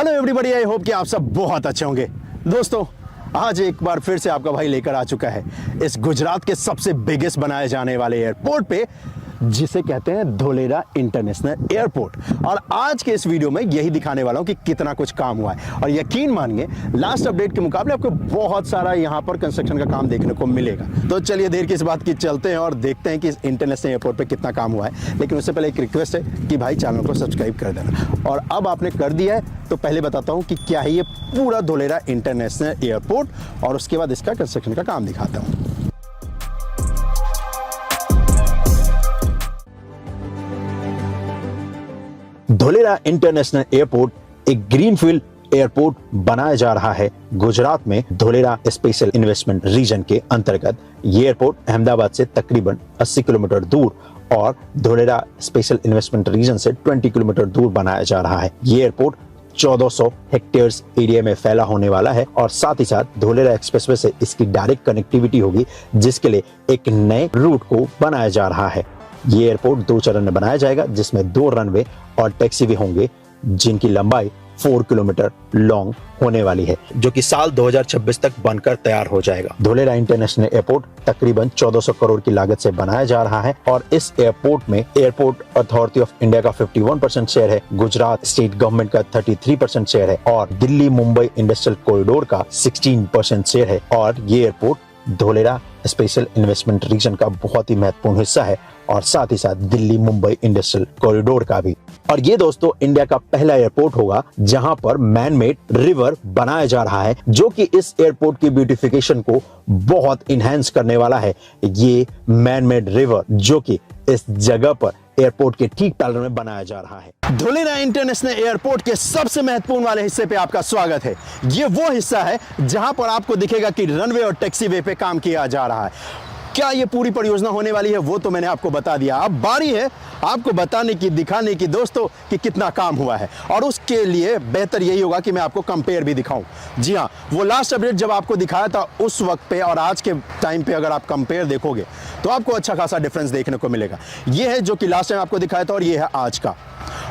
Hello everybody, I hope कि आप सब बहुत अच्छे होंगे। दोस्तों, आज एक बार फिर से आपका भाई लेकर आ चुका है इस गुजरात के सबसे बिगेस्ट बनाए जाने वाले एयरपोर्ट पे, जिसे कहते हैं धोलेरा इंटरनेशनल एयरपोर्ट। और आज के इस वीडियो में यही दिखाने वाला हूं कि कितना कुछ काम हुआ है। और यकीन मानिए, लास्ट अपडेट के मुकाबले आपको बहुत सारा यहां पर कंस्ट्रक्शन का काम देखने को मिलेगा। तो चलिए देर की इस बात की चलते हैं और देखते हैं कि इस इंटरनेशनल एयरपोर्ट पे कितना काम हुआ है। लेकिन उससे पहले एक रिक्वेस्ट है कि भाई चैनल को सब्सक्राइब कर देना। और अब आपने कर दिया है तो पहले बताता हूं कि क्या है ये पूरा धोलेरा इंटरनेशनल एयरपोर्ट, और उसके बाद इसका कंस्ट्रक्शन का काम दिखाता हूं। धोलेरा इंटरनेशनल एयरपोर्ट एक ग्रीनफील्ड एयरपोर्ट बनाया जा रहा है गुजरात में धोलेरा स्पेशल इन्वेस्टमेंट रीजन के अंतर्गत। ये एयरपोर्ट अहमदाबाद से तकरीबन 80 किलोमीटर दूर और धोलेरा स्पेशल इन्वेस्टमेंट रीजन से 20 किलोमीटर दूर बनाया जा रहा है। ये एयरपोर्ट 1400 हेक्टेयर्स एरिया में फैला होने वाला है और साथ ही साथ धोलेरा एक्सप्रेसवे से इसकी डायरेक्ट कनेक्टिविटी होगी, जिसके लिए एक नए रूट को बनाया जा रहा है। ये एयरपोर्ट 2 चरण में बनाया जाएगा, जिसमें 2 रनवे और टैक्सीवे होंगे, जिनकी लंबाई 4 किलोमीटर लॉन्ग होने वाली है, जो कि साल 2026 तक बनकर तैयार हो जाएगा। धोलेरा इंटरनेशनल एयरपोर्ट तकरीबन 1400 करोड़ की लागत से बनाया जा रहा है और इस एयरपोर्ट में एयरपोर्ट अथॉरिटी ऑफ इंडिया का 51% शेयर है, गुजरात स्टेट गवर्नमेंट का 33% शेयर है और दिल्ली मुंबई इंडस्ट्रियल कॉरिडोर का 16% शेयर है। और ये airport Dholera special investment region का बहुत ही महत्वपूर्ण हिस्सा है और साथ ही साथ दिल्ली मुंबई इंडस्ट्रियल कॉरिडोर का भी। और ये दोस्तों इंडिया का पहला एयरपोर्ट होगा जहां पर मैन मेड रिवर बनाया जा रहा है, जो कि इस एयरपोर्ट की ब्यूटिफिकेशन को बहुत इनहेंस करने वाला है। ये मैन मेड रिवर जो कि इस जगह पर एयरपोर्ट के ठीक पैरेलल में बनाया जा रहा है। धोलेरा इंटरनेशनल एयरपोर्ट के सबसे महत्वपूर्ण वाले हिस्से पे आपका स्वागत है। ये वो हिस्सा है जहां पर आपको दिखेगा कि रनवे और टैक्सीवे पे काम किया जा रहा है। क्या ये पूरी परियोजना होने वाली है वो तो मैंने आपको बता दिया। अब बारी है आपको बताने की, दिखाने की दोस्तों कि कितना काम हुआ है। और उसके लिए बेहतर यही होगा कि मैं आपको कंपेयर भी दिखाऊं। जी हाँ, वो लास्ट अपडेट जब आपको दिखाया था उस वक्त पे और आज के टाइम पे अगर आप कंपेयर देखोगे तो आपको अच्छा खासा डिफरेंस देखने को मिलेगा। ये है जो कि लास्ट टाइम आपको दिखाया था और ये है आज का,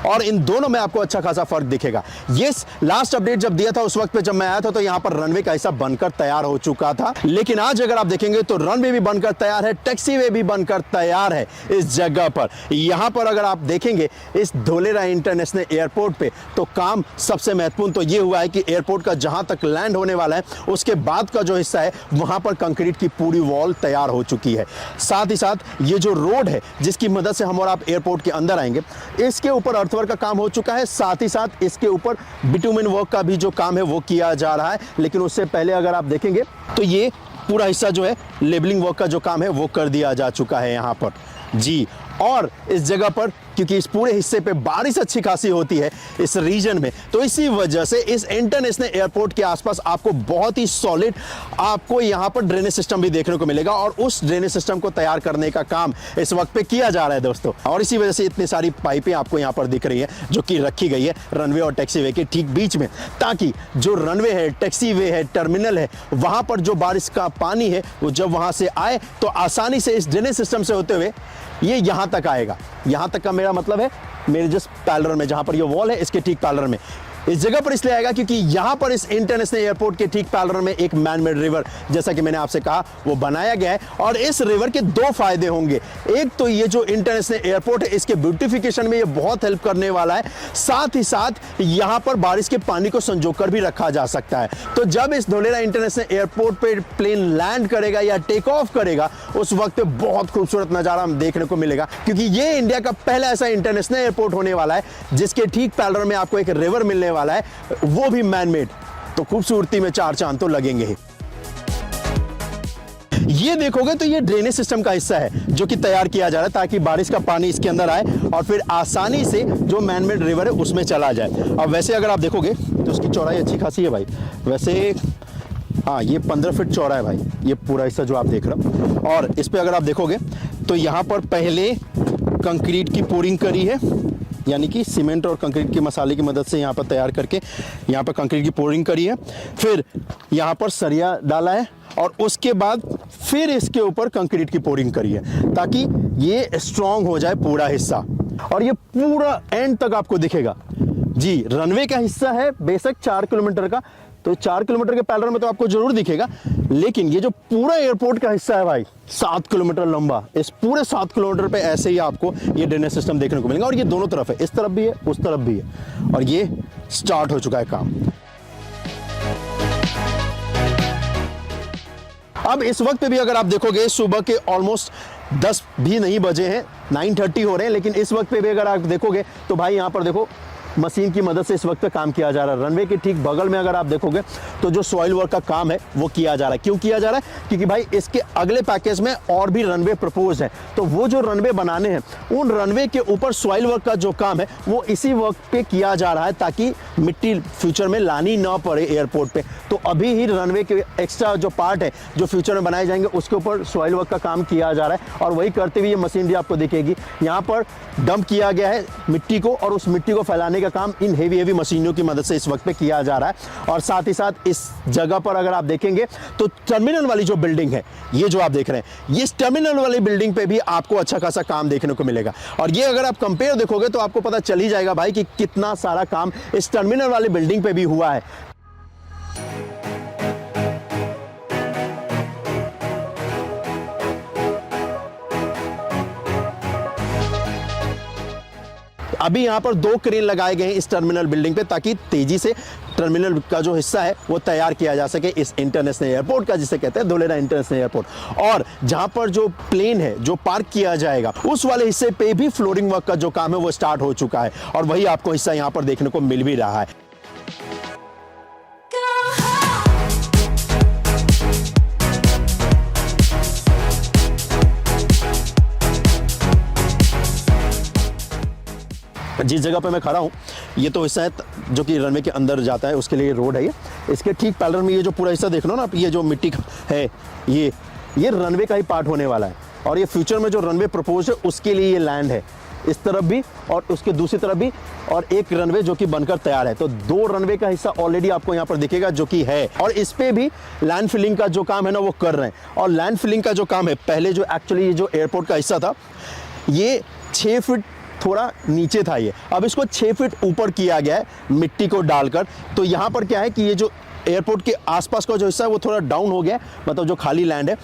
और इन दोनों में आपको अच्छा खासा फर्क दिखेगा। ये लास्ट अपडेट जब दिया था उस वक्त पे जब मैं आया था तो यहां पर रनवे का हिस्सा बनकर तैयार हो चुका था, लेकिन आज अगर आप देखेंगे तो रनवे भी बनकर तैयार है, टैक्सीवे भी बनकर तैयार है इस जगह पर। यहां पर अगर आप देखेंगे इस धोलेरा इंटरनेशनल एयरपोर्ट पे तो काम सबसे महत्वपूर्ण तो ये हुआ है कि एयरपोर्ट का जहां तक लैंड होने वाला है उसके बाद का जो हिस्सा है वहां पर कंक्रीट की पूरी वॉल तैयार हो चुकी है। साथ ही साथ ये जो रोड है जिसकी मदद से हम और आप एयरपोर्ट के अंदर आएंगे, इसके ऊपर अर्थवर्क का काम हो चुका है। साथ ही साथ इसके ऊपर बिटुमेन वर्क का भी जो काम है वो किया जा रहा है। लेकिन उससे पहले अगर आप देखेंगे तो ये पूरा हिस्सा जो है लेबलिंग वर्क का जो काम है वो कर दिया जा चुका है यहां पर जी। और इस जगह पर क्योंकि इस पूरे हिस्से पे बारिश अच्छी खासी होती है इस रीजन में, तो इसी वजह से इस इंटरनेशनल एयरपोर्ट के आसपास आपको बहुत ही सॉलिड आपको यहां पर ड्रेनेज सिस्टम भी देखने को मिलेगा। और उस ड्रेनेज सिस्टम को तैयार करने का काम इस वक्त पे किया जा रहा है दोस्तों। और इसी वजह से इतनी सारी पाइपें आपको यहां पर दिख रही है जो कि रखी गई है रनवे और टैक्सीवे के ठीक बीच में, ताकि जो रनवे है, टैक्सीवे है, टर्मिनल है, वहां पर जो बारिश का पानी है वो जब वहां से आए तो आसानी से इस ड्रेनेज सिस्टम से होते हुए ये यहां तक आएगा। यहां तक का मेरा मतलब है मेरे जस्ट पैरेलल में, जहां पर ये वॉल है इसके ठीक पैरेलल में। इस जगह पर इसलिए आएगा क्योंकि यहां पर इस इंटरनेशनल एयरपोर्ट के ठीक पैरेलल में एक मैन मेड रिवर, जैसा कि मैंने आपसे कहा, वो बनाया गया है। और इस रिवर के 2 फायदे होंगे। एक तो ये जो इंटरनेशनल एयरपोर्ट है इसके ब्यूटिफिकेशन में ये बहुत हेल्प करने वाला है। साथ ही साथ यहां पर बारिश के पानी को संजोकर भी रखा जा सकता है। तो जब इस धोलेरा इंटरनेशनल एयरपोर्ट पे प्लेन लैंड करेगा या टेक ऑफ करेगा उस वक्त पे बहुत खूबसूरत नजारा हम देखने को मिलेगा, क्योंकि ये इंडिया का पहला ऐसा इंटरनेशनल एयरपोर्ट होने वाला है जिसके ठीक पैरेलल में आपको एक रिवर मिलने वाला है, वो भी मैन मेड। तो खूबसूरती में 4 चांद तो लगेंगे ही। ये देखोगे तो ये ड्रेनेज सिस्टम का हिस्सा है जो कि तैयार किया जा रहा है ताकि बारिश का पानी इसके अंदर आए और फिर आसानी से जो मैन मेड रिवर है उसमें चला जाए। अब वैसे अगर आप देखोगे तो उसकी चौड़ाई अच्छी खासी है भाई। वैसे हाँ, ये 15 फीट चौड़ा है भाई, ये पूरा हिस्सा जो आप देख रहे हो। और इस पे अगर आप देखोगे तो यहाँ पर पहले कंक्रीट की पोरिंग करी है, यानी कि सीमेंट और कंक्रीट के मसाले की मदद से यहाँ पर तैयार करके यहाँ पर कंक्रीट की पोरिंग करी है। फिर यहाँ पर सरिया डाला है और उसके बाद फिर इसके ऊपर कंक्रीट की पोरिंग करी है ताकि ये स्ट्रांग हो जाए पूरा हिस्सा। और ये पूरा एंड तक आपको दिखेगा जी रनवे का हिस्सा है बेशक 4 किलोमीटर का, तो 4 किलोमीटर के पैरेलल में तो आपको जरूर दिखेगा, लेकिन ये जो पूरा एयरपोर्ट का हिस्सा है भाई 7 किलोमीटर लंबा, इस पूरे 7 किलोमीटर पे ऐसे ही आपको ये ड्रेनेज सिस्टम देखने को मिलेगा। और ये दोनों तरफ है, इस तरफ भी है उस तरफ भी है, और ये स्टार्ट हो चुका है काम। अब इस वक्त पे भी अगर आप देखोगे सुबह के ऑलमोस्ट 10 भी नहीं बजे हैं, 9:30 हो रहे हैं, लेकिन इस वक्त पे भी अगर आप देखोगे तो भाई यहाँ पर देखो मशीन की मदद से इस वक्त पे काम किया जा रहा है। रनवे के ठीक बगल में अगर आप देखोगे तो जो सॉइल वर्क का काम है वो किया जा रहा है। क्यों किया जा रहा है? क्योंकि भाई इसके अगले पैकेज में और भी रनवे प्रपोज है, तो वो जो रनवे बनाने हैं उन रनवे के ऊपर सॉइल वर्क का जो काम है वो इसी वक्त पे किया जा रहा है, ताकि मिट्टी फ्यूचर में लानी ना पड़े एयरपोर्ट पे। तो अभी ही रनवे के एक्स्ट्रा जो पार्ट है जो फ्यूचर में बनाए जाएंगे उसके ऊपर सॉइल वर्क का काम किया जा रहा है, और वही करते हुए ये मशीन भी आपको दिखेगी। यहाँ पर डंप किया गया है मिट्टी को, और उस मिट्टी को फैलाने का काम इन हेवी मशीनों की मदद से इस वक्त पे किया जा रहा है। और साथ ही साथ इस जगह पर अगर आप देखेंगे तो टर्मिनल वाली जो बिल्डिंग है, ये जो आप देख रहे हैं, ये टर्मिनल वाली बिल्डिंग पे भी आपको अच्छा खासा काम देखने को मिलेगा। और ये अगर आप कंपेयर देखोगे तो आपको पता चल ही जाएगा भाई कि कितना सारा काम इस टर्मिनल वाली बिल्डिंग पे भी हुआ है। अभी यहाँ पर 2 क्रेन लगाए गए हैं इस टर्मिनल बिल्डिंग पे, ताकि तेजी से टर्मिनल का जो हिस्सा है वो तैयार किया जा सके इस इंटरनेशनल एयरपोर्ट का, जिसे कहते हैं धोलेरा इंटरनेशनल एयरपोर्ट। और जहां पर जो प्लेन है जो पार्क किया जाएगा उस वाले हिस्से पे भी फ्लोरिंग वर्क का जो काम है वो स्टार्ट हो चुका है, और वही आपको हिस्सा यहाँ पर देखने को मिल भी रहा है। जिस जगह पे मैं खड़ा हूँ ये तो हिस्सा है जो कि रनवे के अंदर जाता है, उसके लिए रोड है। ये इसके ठीक पैरेलल में ये जो पूरा हिस्सा देख लो ना, ये जो मिट्टी है ये रनवे का ही पार्ट होने वाला है, और ये फ्यूचर में जो रनवे प्रपोज है उसके लिए ये लैंड है, इस तरफ भी और उसके दूसरी तरफ भी, और एक रनवे जो कि बनकर तैयार है। तो 2 रनवे का हिस्सा ऑलरेडी आपको यहाँ पर दिखेगा जो कि है, और इस पे भी लैंड फिलिंग का जो काम है ना वो कर रहे हैं। और लैंड फिलिंग का जो काम है, पहले जो एक्चुअली ये जो एयरपोर्ट का हिस्सा था ये 6 फीट थोड़ा नीचे था, ये अब इसको 6 फीट ऊपर किया गया है मिट्टी को डालकर। तो यहाँ पर क्या है कि ये जो एयरपोर्ट के आसपास का जो हिस्सा है वो थोड़ा डाउन हो गया है, मतलब जो खाली लैंड है।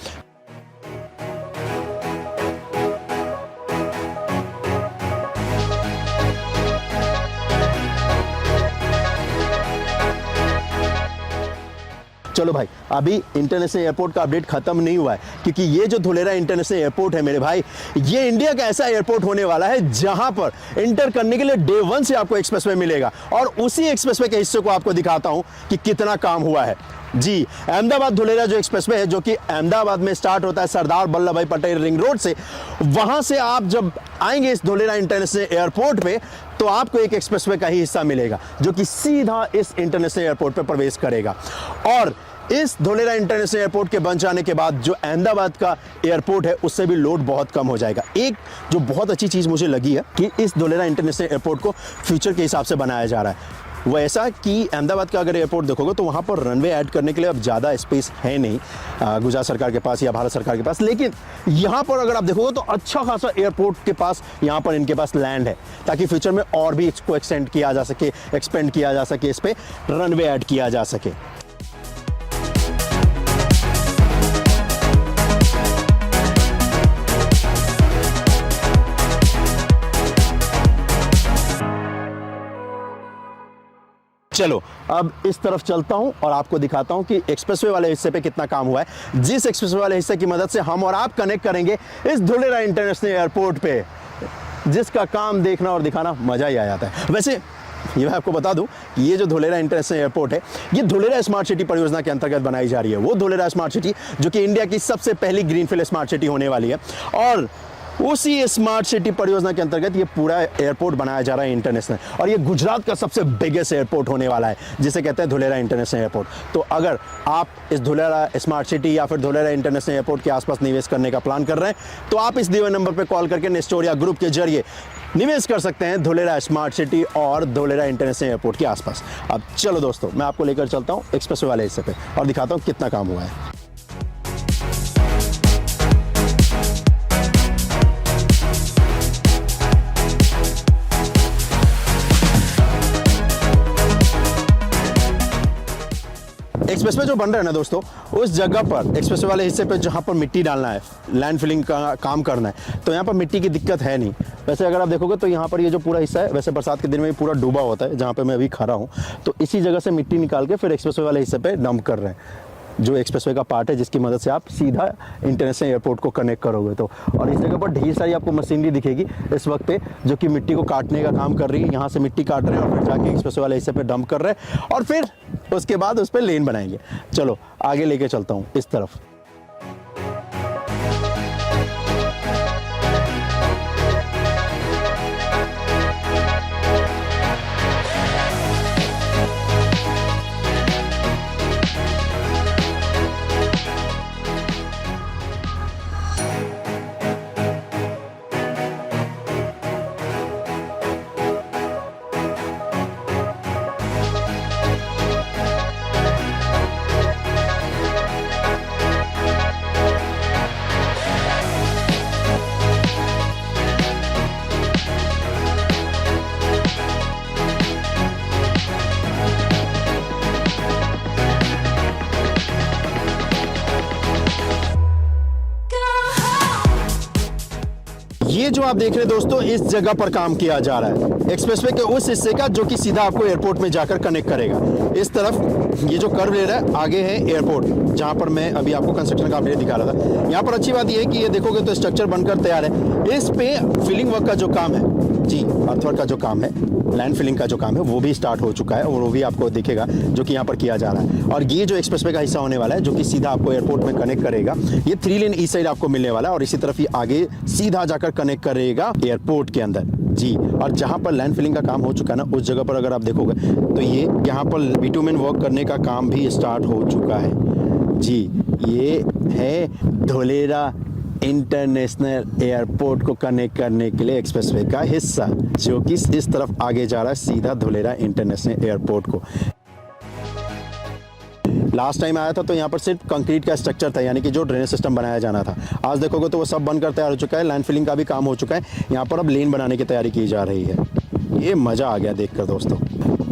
चलो भाई, अभी इंटरनेशनल एयरपोर्ट का अपडेट खत्म नहीं हुआ है, क्योंकि ये जो धोलेरा इंटरनेशनल एयरपोर्ट है मेरे भाई, ये इंडिया का ऐसा एयरपोर्ट होने वाला है जहां पर एंटर करने के लिए डे 1 से आपको एक्सप्रेसवे मिलेगा। और उसी एक्सप्रेसवे के हिस्से को आपको दिखाता हूं कि कितना काम हुआ है। जी, अहमदाबाद धोलेरा जो एक्सप्रेसवे है, जो कि अहमदाबाद में स्टार्ट होता है सरदार वल्लभ भाई पटेल रिंग रोड से, वहां से आप जब आएंगे इस धोलेरा इंटरनेशनल एयरपोर्ट पे तो आपको एक एक्सप्रेसवे का ही हिस्सा मिलेगा जो कि सीधा इस इंटरनेशनल एयरपोर्ट पे प्रवेश करेगा। और इस धोलेरा इंटरनेशनल एयरपोर्ट के बन जाने के बाद जो अहमदाबाद का एयरपोर्ट है उससे भी लोड बहुत कम हो जाएगा। एक जो बहुत अच्छी चीज़ मुझे लगी है कि इस धोलेरा इंटरनेशनल एयरपोर्ट को फ्यूचर के हिसाब से बनाया जा रहा है। वो ऐसा कि अहमदाबाद का अगर एयरपोर्ट देखोगे तो वहाँ पर रनवे ऐड करने के लिए अब ज़्यादा स्पेस है नहीं गुजरात सरकार के पास या भारत सरकार के पास, लेकिन यहाँ पर अगर आप देखोगे तो अच्छा खासा एयरपोर्ट के पास यहाँ पर इनके पास लैंड है, ताकि फ्यूचर में और भी इसको एक्सटेंड किया जा सके, एक्सपेंड किया जा सके, इस पर रनवे ऐड किया जा सके। चलो अब इस तरफ चलता हूं और आपको दिखाता हूं कि एक्सप्रेसवे वाले हिस्से पे कितना काम हुआ है, जिस एक्सप्रेसवे वाले हिस्से की मदद से हम और आप कनेक्ट करेंगे इस धोलेरा इंटरनेशनल एयरपोर्ट पे, जिसका काम देखना और दिखाना मजा ही आ जाता है। वैसे ये मैं आपको बता दूं, ये जो धोलेरा इंटरनेशनल एयरपोर्ट है ये धोलेरा स्मार्ट सिटी परियोजना के अंतर्गत बनाई जा रही है। वो धोलेरा स्मार्ट सिटी जो कि इंडिया की सबसे पहली ग्रीनफील्ड स्मार्ट सिटी होने वाली है, और उसी स्मार्ट सिटी परियोजना के अंतर्गत ये पूरा एयरपोर्ट बनाया जा रहा है इंटरनेशनल, और ये गुजरात का सबसे बिगेस्ट एयरपोर्ट होने वाला है जिसे कहते हैं धोलेरा इंटरनेशनल एयरपोर्ट। तो अगर आप इस धोलेरा स्मार्ट सिटी या फिर धोलेरा इंटरनेशनल एयरपोर्ट के आसपास निवेश करने का प्लान कर रहे हैं तो आप इस दिए हुए नंबर पर कॉल करके नेस्टोरिया ग्रुप के जरिए निवेश कर सकते हैं धोलेरा स्मार्ट सिटी और धोलेरा इंटरनेशनल एयरपोर्ट के आसपास। अब चलो दोस्तों, मैं आपको लेकर चलता हूँ एक्सप्रेसवे वाले हिस्से पे और दिखाता हूँ कितना काम हुआ है। एक्सप्रेसवे जो बन रहा है ना दोस्तों, उस जगह पर एक्सप्रेसवे वाले हिस्से पे जहाँ पर मिट्टी डालना है, लैंड फिलिंग का काम करना है, तो यहाँ पर मिट्टी की दिक्कत है नहीं। वैसे अगर आप देखोगे तो यहाँ पर ये जो पूरा हिस्सा है, वैसे बरसात के दिन में पूरा डूबा होता है, जहाँ पे मैं अभी खड़ा हूँ, तो इसी जगह से मिट्टी निकाल के फिर एक्सप्रेसवे वाले हिस्से पे डंप कर रहे हैं, जो एक्सप्रेसवे का पार्ट है जिसकी मदद से आप सीधा इंटरनेशनल एयरपोर्ट को कनेक्ट करोगे। तो और इस जगह पर ढेर सारी आपको मशीनरी दिखेगी इस वक्त पे, जो कि मिट्टी को काटने का काम कर रही है। यहाँ से मिट्टी काट रहे हैं और फिर जाके एक्सप्रेसवे वाले हिस्से पे डंप कर रहे हैं और फिर उसके बाद उस पर लेन बनाएंगे। चलो आगे लेके चलता हूँ इस तरफ। ये जो आप देख रहे हैं दोस्तों, इस जगह पर काम किया जा रहा है एक्सप्रेसवे के उस हिस्से का जो कि सीधा आपको एयरपोर्ट में जाकर कनेक्ट करेगा। इस तरफ ये जो कर्व ले रहा है, आगे है एयरपोर्ट, जहां पर मैं अभी आपको कंस्ट्रक्शन का अपडेट दिखा रहा था। यहाँ पर अच्छी बात यह है कि ये देखोगे तो स्ट्रक्चर बनकर तैयार है। इस पे फिलिंग वर्क का जो काम है जी, अर्थवर्क का जो काम है, लैंड फिलिंग का जो काम है, वो भी स्टार्ट हो चुका है और वो भी आपको दिखेगा जो कि यहाँ पर किया जा रहा है। और ये जो एक्सप्रेसवे का हिस्सा होने वाला है, जो कि सीधा आपको एयरपोर्ट में कनेक्ट करेगा, ये 3 लेन ईस्ट साइड आपको मिलने वाला है और इसी तरफ ये आगे सीधा जाकर कनेक्ट करेगा एयरपोर्ट के अंदर जी। और जहाँ पर लैंड फिलिंग का काम हो चुका है ना, उस जगह पर अगर आप देखोगे तो ये यहाँ पर बिटुमेन वर्क करने का काम भी स्टार्ट हो चुका है जी। ये है धोलेरा इंटरनेशनल एयरपोर्ट को कनेक्ट करने के लिए एक्सप्रेसवे का हिस्सा, जो कि इस तरफ आगे जा रहा है सीधा धोलेरा इंटरनेशनल एयरपोर्ट को। लास्ट टाइम आया था तो यहाँ पर सिर्फ कंक्रीट का स्ट्रक्चर था, यानी कि जो ड्रेनेज सिस्टम बनाया जाना था। आज देखोगे तो वो सब बनकर तैयार हो चुका है, लैंड फिलिंग का भी काम हो चुका है। यहाँ पर अब लेन बनाने की तैयारी की जा रही है। ये मज़ा आ गया देखकर दोस्तों।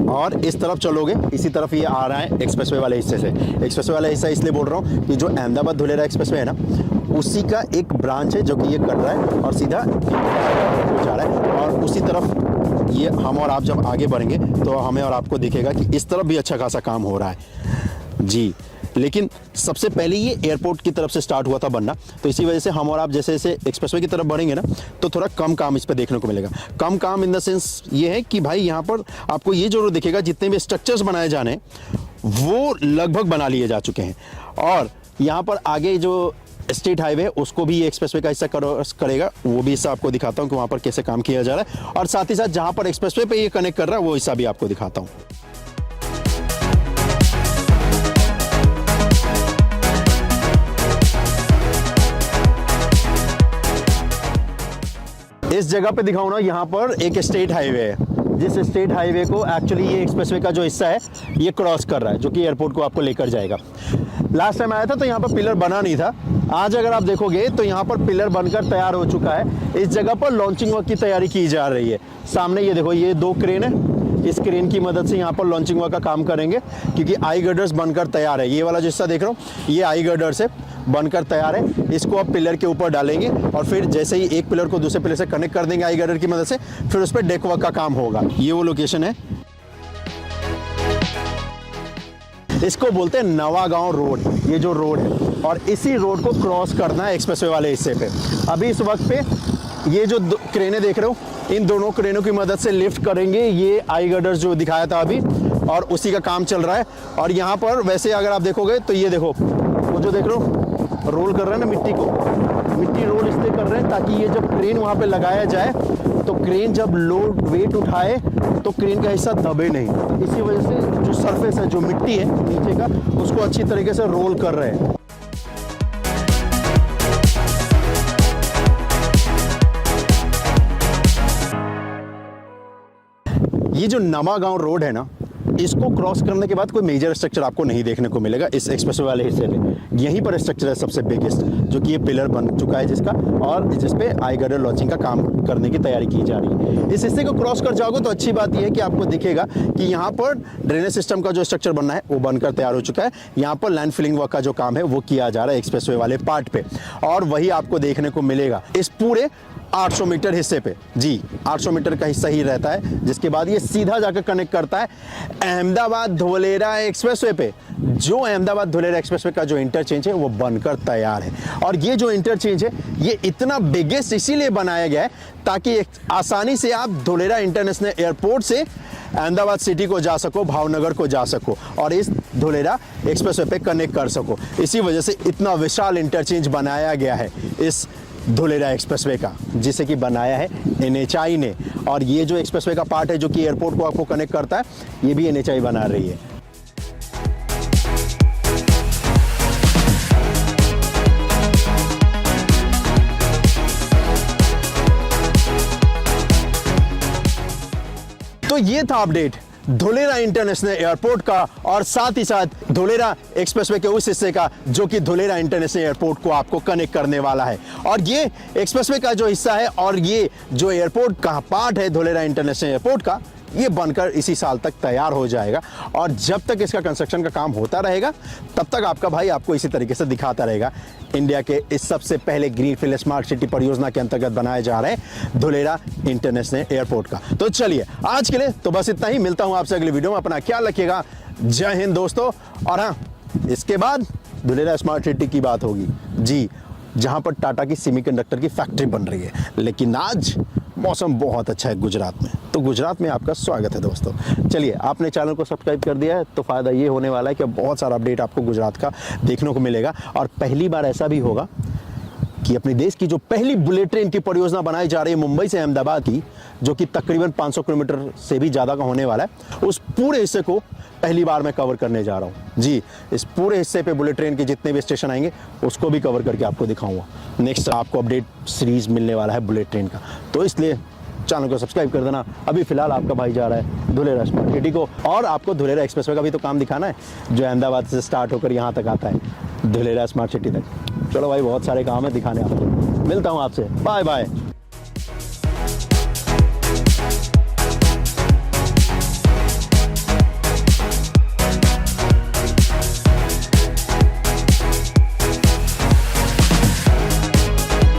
और इस तरफ चलोगे, इसी तरफ ये आ रहा है एक्सप्रेसवे वाले हिस्से से। एक्सप्रेसवे वाला हिस्सा इसलिए बोल रहा हूँ कि जो अहमदाबाद धुलेरा एक्सप्रेसवे है ना, उसी का एक ब्रांच है जो कि ये कर रहा है और सीधा जा रहा है। और उसी तरफ ये हम और आप जब आगे बढ़ेंगे तो हमें और आपको दिखेगा कि इस तरफ भी अच्छा खासा काम हो रहा है जी। लेकिन सबसे पहले ये एयरपोर्ट की तरफ से स्टार्ट हुआ था बनना, तो इसी वजह से हम और आप जैसे जैसे एक्सप्रेसवे की तरफ बढ़ेंगे ना, तो थोड़ा कम काम इस पर देखने को मिलेगा। कम काम इन द सेंस ये है कि भाई यहाँ पर आपको ये जरूर दिखेगा जितने भी स्ट्रक्चर्स बनाए जाने वो लगभग बना लिए जा चुके हैं। और यहाँ पर आगे जो स्टेट हाईवे है उसको भी ये एक्सप्रेसवे का हिस्सा करेगा, वो भी हिस्सा आपको दिखाता हूँ कि वहाँ पर कैसे काम किया जा रहा है। और साथ ही साथ जहाँ पर एक्सप्रेसवे पे ये कनेक्ट कर रहा है वो हिस्सा भी आपको दिखाता हूँ। इस जगह पे दिखाऊं ना, यहाँ पर एक स्टेट हाईवे है, जिस स्टेट हाईवे को एक्चुअली ये एक्सप्रेसवे का जो हिस्सा है ये क्रॉस कर रहा है, जो कि एयरपोर्ट को आपको लेकर जाएगा। लास्ट टाइम आया था तो यहाँ पर पिलर बना नहीं था। आज अगर आप देखोगे तो यहाँ पर पिलर बनकर तैयार हो चुका है। इस जगह पर लॉन्चिंग वर्क की तैयारी की जा रही है। सामने ये देखो, ये 2 क्रेन है, इस क्रेन की मदद से यहाँ पर लॉन्चिंग वर्क का काम करेंगे, क्योंकि आई गर्डर्स बनकर तैयार है। ये वाला जो हिस्सा देख रहा हूँ ये आई गर्डर्स है, बनकर तैयार है। इसको आप पिलर के ऊपर डालेंगे और फिर जैसे ही एक पिलर को दूसरे पिलर से कनेक्ट कर देंगे आई गर्डर की मदद से, फिर उस पर डेक वर्क का काम होगा। ये वो लोकेशन है, इसको बोलते हैं नवागांव रोड। ये जो रोड है और इसी रोड को क्रॉस करना है एक्सप्रेसवे वाले हिस्से पे। अभी इस वक्त पे ये जो क्रेनें देख रहे हो, इन दोनों क्रेनों की मदद से लिफ्ट करेंगे ये आई गर्डर्स जो दिखाया था अभी, और उसी का काम चल रहा है। और यहाँ पर वैसे अगर आप देखोगे तो ये देखो, वो जो देख रहे हो रोल कर रहे हैं ना मिट्टी को, मिट्टी रोल इसलिए कर रहे हैं ताकि ये जब क्रेन वहाँ पे लगाया जाए तो क्रेन जब लोड वेट उठाए तो क्रेन का हिस्सा दबे नहीं। इसी वजह से जो सरफेस है, जो मिट्टी है नीचे का, उसको अच्छी तरीके से रोल कर रहे हैं। ये जो नवागांव रोड है ना, इसको क्रॉस करने के बाद कोई मेजर स्ट्रक्चर आपको नहीं देखने को मिलेगा इस एक्सप्रेसवे वाले हिस्से पे। यहीं पर स्ट्रक्चर है सबसे बिगेस्ट, जो कि ये पिलर बन चुका है जिसका, और जिसपे आई गर्डर लॉन्चिंग का काम करने की तैयारी की जा रही है। इस हिस्से को क्रॉस कर जाओगे तो अच्छी बात यह है कि आपको दिखेगा कि यहाँ पर ड्रेनेज सिस्टम का जो स्ट्रक्चर बनना है वो बनकर तैयार हो चुका है। यहाँ पर लैंड फिलिंग वर्क का जो काम है वो किया जा रहा है एक्सप्रेसवे वाले पार्ट पे, और वही आपको देखने को मिलेगा इस पूरे 800 मीटर हिस्से पे। जी 800 मीटर का हिस्सा ही रहता है, जिसके बाद ये सीधा जाकर कनेक्ट करता है अहमदाबाद धोलेरा एक्सप्रेसवे पे। जो अहमदाबाद धोलेरा एक्सप्रेसवे का जो इंटरचेंज है वो बनकर तैयार है, और ये जो इंटरचेंज है ये इतना बिगेस्ट इसीलिए बनाया गया है ताकि आसानी से आप धोलेरा इंटरनेशनल एयरपोर्ट से अहमदाबाद सिटी को जा सको, भावनगर को जा सको, और इस धोलेरा एक्सप्रेसवे पे कनेक्ट कर सको। इसी वजह से इतना विशाल इंटरचेंज बनाया गया है इस धोलेरा एक्सप्रेसवे का, जिसे कि बनाया है NHAI ने। और ये जो एक्सप्रेसवे का पार्ट है जो कि एयरपोर्ट को आपको कनेक्ट करता है, ये भी NHAI बना रही है। तो ये था अपडेट धोलेरा इंटरनेशनल एयरपोर्ट का, और साथ ही साथ धोलेरा एक्सप्रेसवे के उस हिस्से का जो कि धोलेरा इंटरनेशनल एयरपोर्ट को आपको कनेक्ट करने वाला है। और ये एक्सप्रेसवे का जो हिस्सा है और ये जो एयरपोर्ट का पार्ट है धोलेरा इंटरनेशनल एयरपोर्ट का, ये बनकर इसी साल तक तैयार हो जाएगा। और जब तक इसका कंस्ट्रक्शन का काम होता रहेगा तब तक आपका भाई आपको इसी तरीके से दिखाता रहेगा इंडिया के इस सबसे पहले ग्रीनफील्ड स्मार्ट सिटी परियोजना के अंतर्गत बनाए जा रहे धोलेरा इंटरनेशनल एयरपोर्ट का। तो चलिए आज के लिए तो बस इतना ही, मिलता हूं आपसे अगले वीडियो में। अपना ख्याल रखिएगा, जय हिंद दोस्तों। और हाँ, इसके बाद धोलेरा स्मार्ट सिटी की बात होगी जी, जहां पर टाटा की सेमीकंडक्टर की फैक्ट्री बन रही है। लेकिन आज मौसम बहुत अच्छा है गुजरात में, तो गुजरात में आपका स्वागत है दोस्तों। चलिए, आपने चैनल को सब्सक्राइब कर दिया है तो फ़ायदा ये होने वाला है कि बहुत सारा अपडेट आपको गुजरात का देखने को मिलेगा। और पहली बार ऐसा भी होगा कि अपने देश की जो पहली बुलेट ट्रेन की परियोजना बनाई जा रही है मुंबई से अहमदाबाद की, जो कि तकरीबन 500 किलोमीटर से भी ज़्यादा का होने वाला है, उस पूरे हिस्से को पहली बार मैं कवर करने जा रहा हूँ जी। इस पूरे हिस्से पे बुलेट ट्रेन के जितने भी स्टेशन आएंगे उसको भी कवर करके आपको दिखाऊंगा। नेक्स्ट आपको अपडेट सीरीज मिलने वाला है बुलेट ट्रेन का, तो इसलिए चैनल को सब्सक्राइब कर देना। अभी फिलहाल आपका भाई जा रहा है धोलेरा स्मार्ट सिटी को, और आपको धोलेरा एक्सप्रेसवे का भी तो काम दिखाना है जो अहमदाबाद से स्टार्ट होकर यहाँ तक आता है धोलेरा स्मार्ट सिटी तक। चलो भाई, बहुत सारे काम है दिखाने आपको। मिलता हूँ आपसे, बाय बाय।